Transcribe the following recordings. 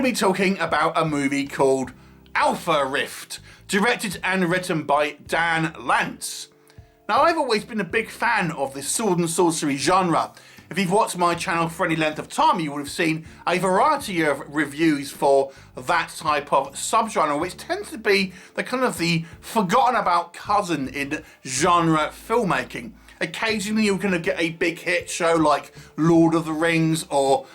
going to be talking about a movie called Alpha Rift, directed and written by Dan Lantz. Now, I've always been a big fan of this sword and sorcery genre. If you've watched my channel for any length of time, you would have seen a variety of reviews for that type of subgenre, which tends to be the forgotten about cousin in genre filmmaking. Occasionally you're going to get a big hit show like Lord of the Rings or,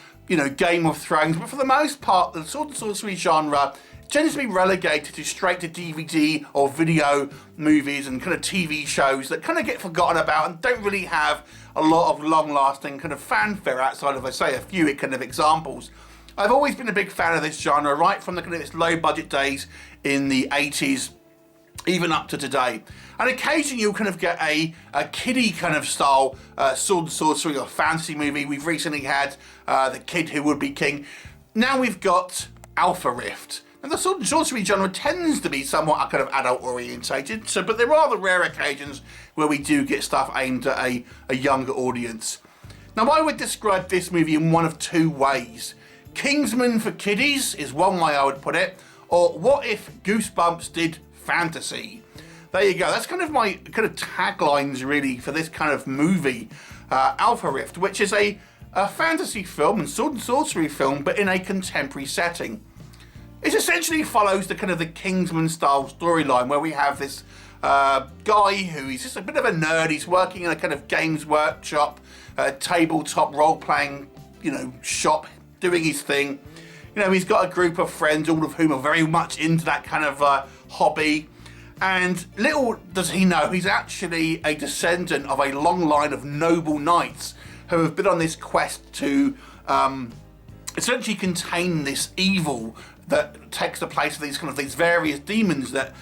Game of Thrones, but for the most part, the sword and sorcery genre tends to be relegated to straight to DVD or video movies and kind of TV shows that kind of get forgotten about and don't really have a lot of long-lasting kind of fanfare outside of, I say, a few kind of examples. I've always been a big fan of this genre, right from the kind of its low-budget days in the 80s, even up to today. And occasionally you'll kind of get a kiddie kind of style sword and sorcery or fantasy movie. We've recently had The Kid Who Would Be King. Now we've got Alpha Rift. And the sword and sorcery genre tends to be somewhat kind of adult orientated, but there are the rare occasions where we do get stuff aimed at a younger audience. Now, I would describe this movie in one of two ways. Kingsman for kiddies is one way I would put it, or what if Goosebumps did fantasy? There you go. That's kind of my kind of taglines really for this kind of movie, Alpha Rift, which is a fantasy film and sword and sorcery film, but in a contemporary setting. It essentially follows the kind of the Kingsman style storyline where we have this guy who is just a bit of a nerd. He's working in a kind of games workshop, tabletop role-playing, shop, doing his thing. He's got a group of friends, all of whom are very much into that kind of hobby. And little does he know, he's actually a descendant of a long line of noble knights who have been on this quest to essentially contain this evil that takes the place of these various demons that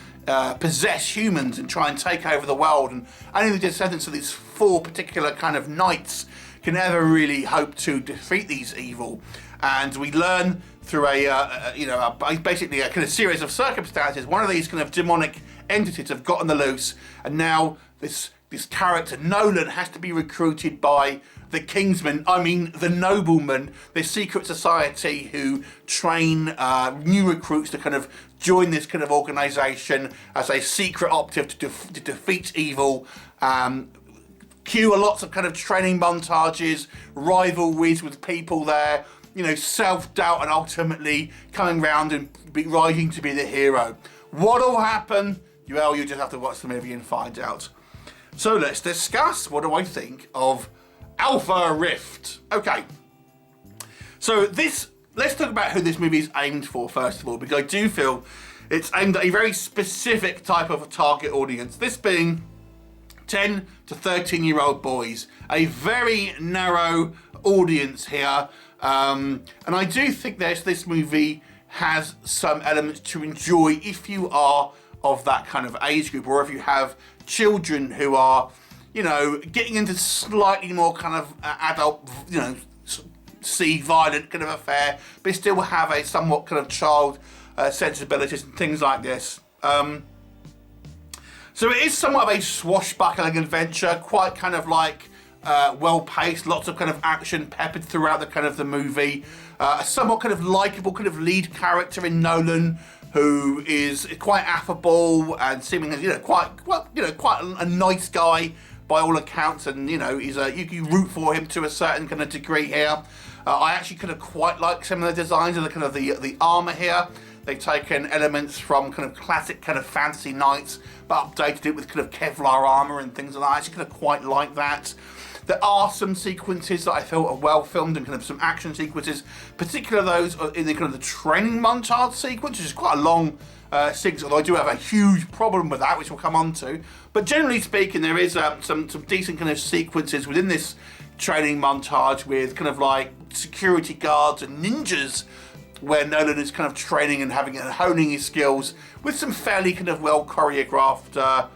possess humans and try and take over the world. And only the descendants of these four particular kind of knights can ever really hope to defeat these evil. And we learn through basically a kind of series of circumstances, one of these kind of demonic entities have gotten the loose, and now this character Nolan has to be recruited by the the Noblemen, this secret society who train new recruits to kind of join this kind of organisation as a secret operative to defeat evil. Cue lots of kind of training montages, rivalries with people there, self-doubt, and ultimately coming round and rising to be the hero. What'll happen? Well, you just have to watch the movie and find out. So let's discuss what do I think of Alpha Rift. Okay, so let's talk about who this movie is aimed for first of all, because I do feel it's aimed at a very specific type of a target audience, this being 10 to 13-year-old boys, a very narrow audience here, and I do think this movie has some elements to enjoy if you are of that kind of age group, or if you have children who are getting into slightly more kind of adult, see violent kind of affair, but still have a somewhat kind of child sensibilities and things like this. So it is somewhat of a swashbuckling adventure, quite kind of like well-paced, lots of kind of action peppered throughout the movie. A somewhat kind of likeable kind of lead character in Nolan, who is quite affable and seemingly, quite a nice guy by all accounts, and he's you root for him to a certain kind of degree here. I actually kind of quite like some of the designs of the kind of the armor here. They've taken elements from kind of classic kind of fantasy knights, but updated it with kind of Kevlar armor and things like that. I actually kind of quite like that. There are some sequences that I felt are well filmed and kind of some action sequences, particularly those in the kind of the training montage sequence, which is quite a long sequence, although I do have a huge problem with that, which we'll come on to. But generally speaking, there is some decent kind of sequences within this training montage with kind of like security guards and ninjas, where Nolan is kind of training and honing his skills with some fairly kind of well choreographed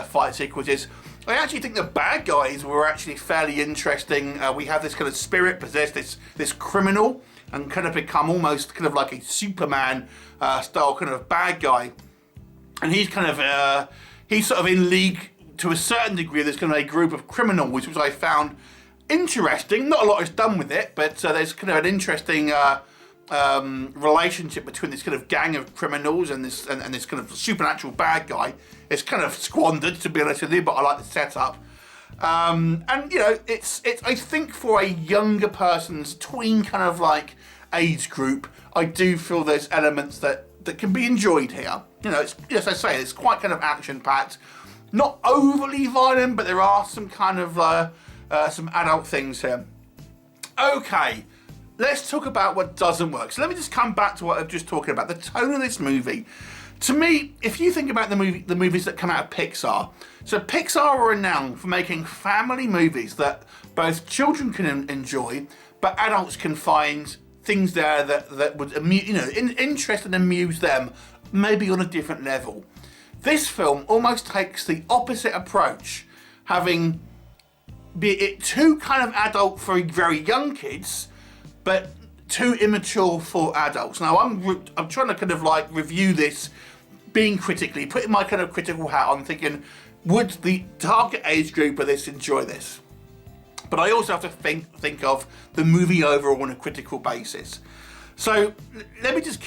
fight sequences. I actually think the bad guys were actually fairly interesting. We have this kind of spirit possessed, this criminal, and kind of become almost kind of like a Superman style kind of bad guy. And he's kind of, he's sort of in league to a certain degree. There's kind of a group of criminals, which I found interesting. Not a lot is done with it, but there's kind of an interesting relationship between this kind of gang of criminals and this kind of supernatural bad guy is kind of squandered, to be honest with you, but I like the setup. And you know, it's I think for a younger person's tween kind of like age group, I do feel there's elements that can be enjoyed here. You know, it's, as I say, it's quite kind of action packed, not overly violent, but there are some kind of some adult things here. Okay, let's talk about what doesn't work. So let me just come back to what I was just talking about, the tone of this movie. To me, if you think about the movies that come out of Pixar, so Pixar are renowned for making family movies that both children can enjoy, but adults can find things there that would interest and amuse them, maybe on a different level. This film almost takes the opposite approach, having be it too kind of adult for very young kids, but too immature for adults. Now I'm trying to kind of like review this, being putting my kind of critical hat on, thinking, would the target age group of this enjoy this? But I also have to think of the movie overall on a critical basis. So let me just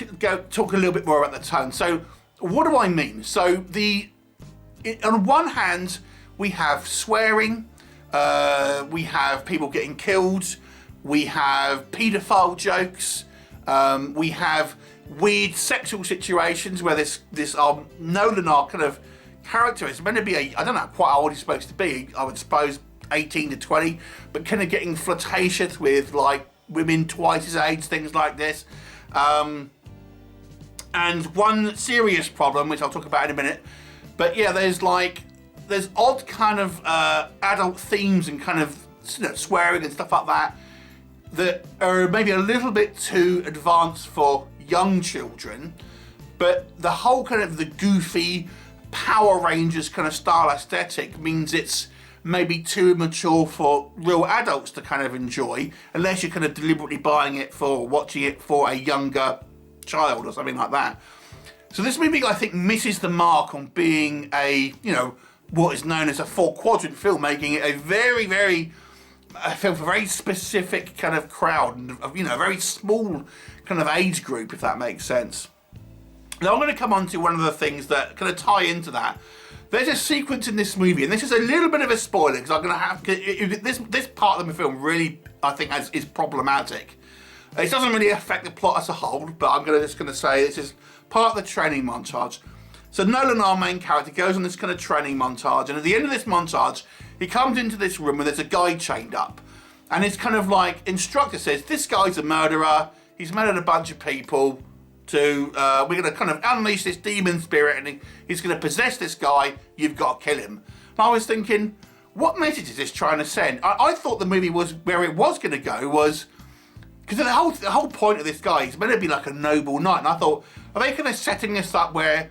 talk a little bit more about the tone. So what do I mean? So on one hand, we have swearing, we have people getting killed, we have paedophile jokes, we have weird sexual situations where this Nolan, our kind of character, is meant to be I don't know quite how old he's supposed to be, I would suppose 18 to 20, but kind of getting flirtatious with like women twice his age, things like this. And one serious problem, which I'll talk about in a minute, but yeah, there's odd kind of adult themes and kind of swearing and stuff like that are maybe a little bit too advanced for young children, but the whole kind of the goofy Power Rangers kind of style aesthetic means it's maybe too mature for real adults to kind of enjoy, unless you're kind of deliberately buying it for watching it for a younger child or something like that. So this movie, I think, misses the mark on being a, what is known as a 4-quadrant film, making it a very, very film for a very specific kind of crowd and, a very small kind of age group, if that makes sense. Now I'm going to come on to one of the things that kind of tie into that. There's a sequence in this movie, and this is a little bit of a spoiler because I'm going to have this part of the film really, I think, is problematic. It doesn't really affect the plot as a whole, but I'm just going to say this is part of the training montage. So Nolan, our main character, goes on this kind of training montage, and at the end of this montage, he comes into this room where there's a guy chained up, and his kind of like instructor says, "This guy's a murderer. He's murdered a bunch of people. We're going to kind of unleash this demon spirit, and he's going to possess this guy. You've got to kill him." And I was thinking, what message is this trying to send? I thought the movie was where it was going to go was because the whole point of this guy is meant to be like a noble knight, and I thought, are they kind of setting this up where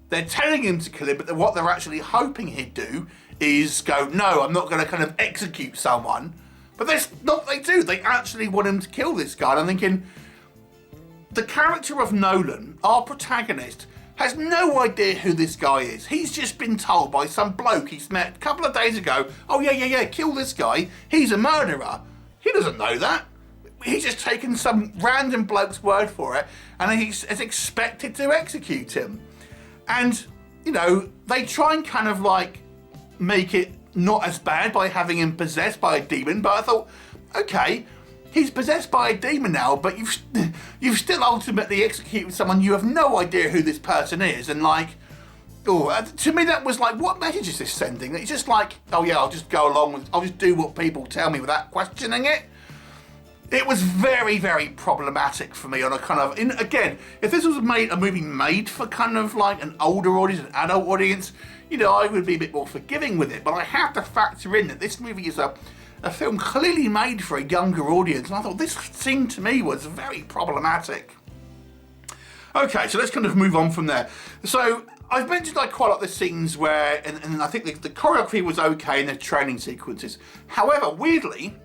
they're telling him to kill him, but what they're actually hoping he'd do is go, no, I'm not going to kind of execute someone. But that's not what they do. They actually want him to kill this guy. And I'm thinking, the character of Nolan, our protagonist, has no idea who this guy is. He's just been told by some bloke he's met a couple of days ago, oh yeah, kill this guy. He's a murderer. He doesn't know that. He's just taken some random bloke's word for it, and he's expected to execute him. And, they try and kind of like make it not as bad by having him possessed by a demon, but I thought, okay, he's possessed by a demon now, but you've still ultimately executed someone. You have no idea who this person is, and to me that was like, what message is this sending? It's just like, oh yeah, I'll just go along with, I'll just do what people tell me without questioning it. It was very, very problematic for me on a kind of, again, if this was a movie made for kind of like an older audience, an adult audience, I would be a bit more forgiving with it, but I have to factor in that this movie is a film clearly made for a younger audience, and I thought this scene to me was very problematic. Okay, so let's kind of move on from there. So I've mentioned I quite like the scenes where, and I think the choreography was okay in the training sequences. However, weirdly,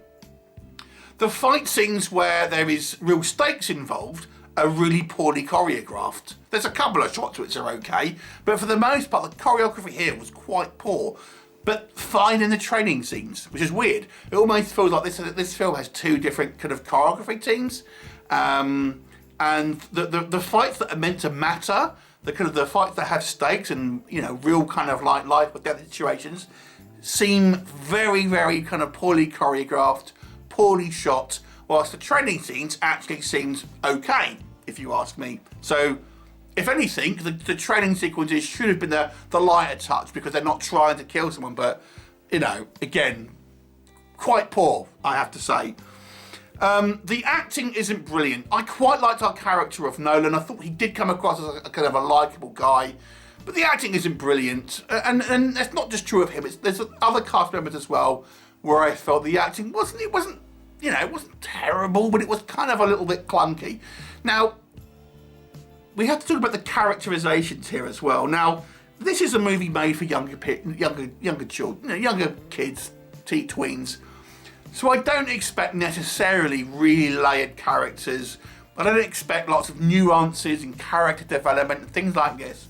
the fight scenes where there is real stakes involved are really poorly choreographed. There's a couple of shots which are okay, but for the most part, the choreography here was quite poor. But fine in the training scenes, which is weird. It almost feels like this film has two different kind of choreography teams. and the fights that are meant to matter, the fights that have stakes and, you know, real kind of like life or death situations, seem very, very kind of poorly choreographed, poorly shot, whilst the training scenes actually seems okay, if you ask me. So, if anything, the training sequences should have been the lighter touch, because they're not trying to kill someone, but, you know, again, quite poor, I have to say. The acting isn't brilliant. I quite liked our character of Nolan. I thought he did come across as a kind of a likeable guy, but the acting isn't brilliant. And that's not just true of him. There's other cast members as well where I felt the acting wasn't terrible, but it was kind of a little bit clunky. Now, we have to talk about the characterizations here as well. Now, this is a movie made for younger children, younger kids, tweens. So I don't expect necessarily really layered characters. I don't expect lots of nuances in character development and things like this.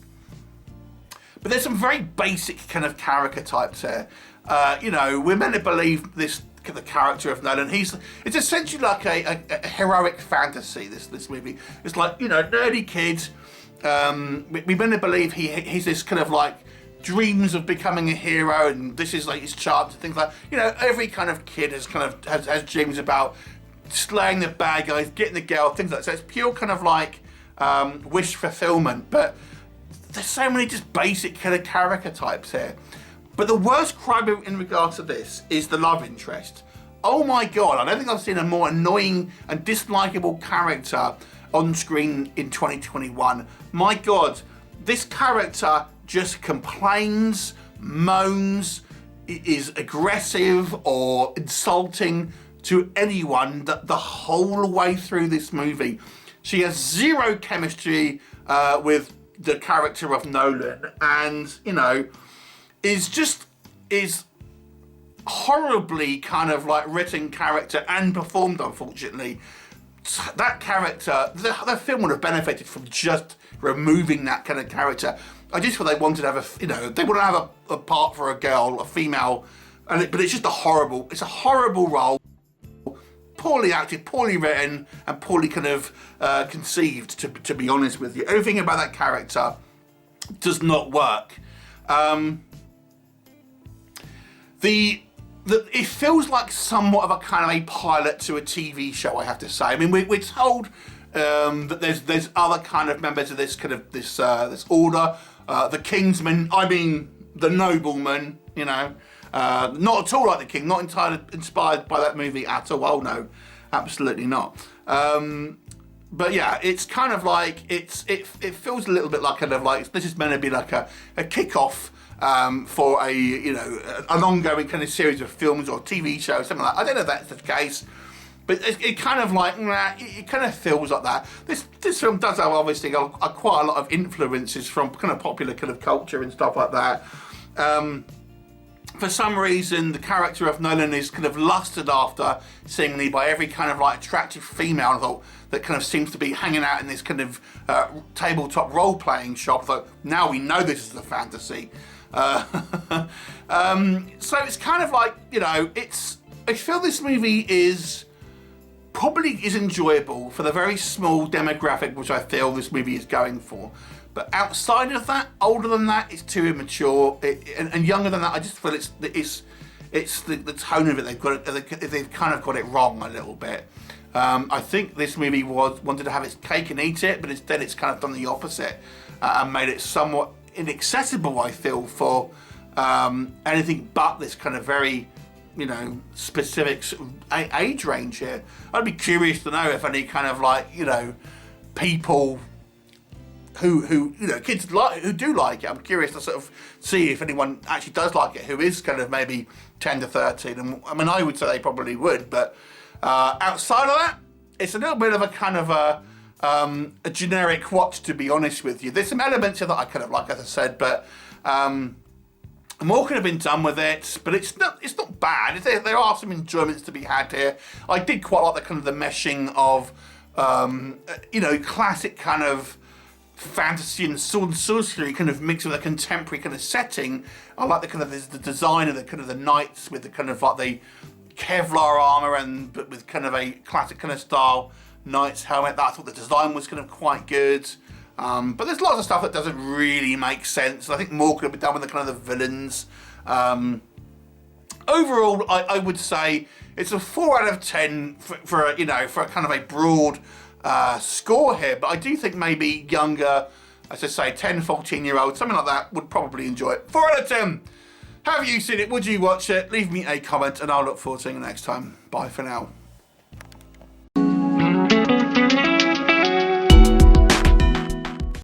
But there's some very basic kind of character types here. We're meant to believe the character of Nolan. It's essentially like a heroic fantasy, this movie. It's like, nerdy kid. We're meant to believe he's this kind of like dreams of becoming a hero, and this is like his chance and things like, every kind of kid has dreams about slaying the bad guys, getting the girl, things like that. So it's pure kind of like wish fulfillment, but there's so many just basic kind of character types here. But the worst crime in regards to this is the love interest. Oh my God, I don't think I've seen a more annoying and dislikable character on screen in 2021. My God, this character just complains, moans, is aggressive or insulting to anyone the whole way through this movie. She has zero chemistry with the character of Nolan, and is horribly kind of like written character and performed, unfortunately. That character, the film would have benefited from just removing that kind of character. I just thought they wanted to have they want to have a part for a girl, a female, but it's just a horrible role. Poorly acted, poorly written, and poorly kind of conceived, to be honest with you. Everything about that character does not work. It feels like somewhat of a kind of a pilot to a TV show, I have to say. I mean, we're told that there's other kind of members of this order, the Kingsmen. I mean, the Noblemen. Not at all like the King. Not entirely inspired by that movie at all. Oh no, absolutely not. But yeah, it's kind of like it feels a little bit like kind of like this is meant to be like a kickoff for an ongoing kind of series of films or TV shows, something like that. I don't know if that's the case, but it kind of like it kind of feels like that. This film does have obviously quite a lot of influences from kind of popular kind of culture and stuff like that. For some reason, the character of Nolan is kind of lusted after, seemingly, by every kind of like attractive female that kind of seems to be hanging out in this kind of tabletop role-playing shop. So now we know this is a fantasy. So it's kind of like, I feel this movie is enjoyable for the very small demographic which I feel this movie is going for. But outside of that, older than that, it's too immature, and younger than that, I just feel it's the tone of it. They've kind of got it wrong a little bit. I think this movie wanted to have its cake and eat it, but instead it's kind of done the opposite and made it somewhat inaccessible, I feel, for anything but this kind of very, specific age range here. I'd be curious to know if any kind of like, people who kids who do like it. I'm curious to sort of see if anyone actually does like it who is kind of maybe 10 to 13. And I mean, I would say they probably would, but outside of that, it's a little bit of a kind of a generic watch, to be honest with you. There's some elements here that I kind of like, as I said, but more could have been done with it. But it's not bad. There are some enjoyments to be had here. I did quite like the kind of the meshing of classic kind of fantasy and sword and sorcery kind of mixed with a contemporary kind of setting. I like the kind of the design of the kind of the knights with the kind of like the Kevlar armor but with kind of a classic kind of style knight's helmet. I thought the design was kind of quite good. But there's lots of stuff that doesn't really make sense. I think more could have been done with the kind of the villains. Overall, I would say it's a 4 out of 10 for a, for a kind of a broad score here. But I do think maybe younger, as I say, 10, 14-year-olds, something like that, would probably enjoy it. 4 out of 10. Have you seen it? Would you watch it? Leave me a comment and I'll look forward to seeing you next time. Bye for now.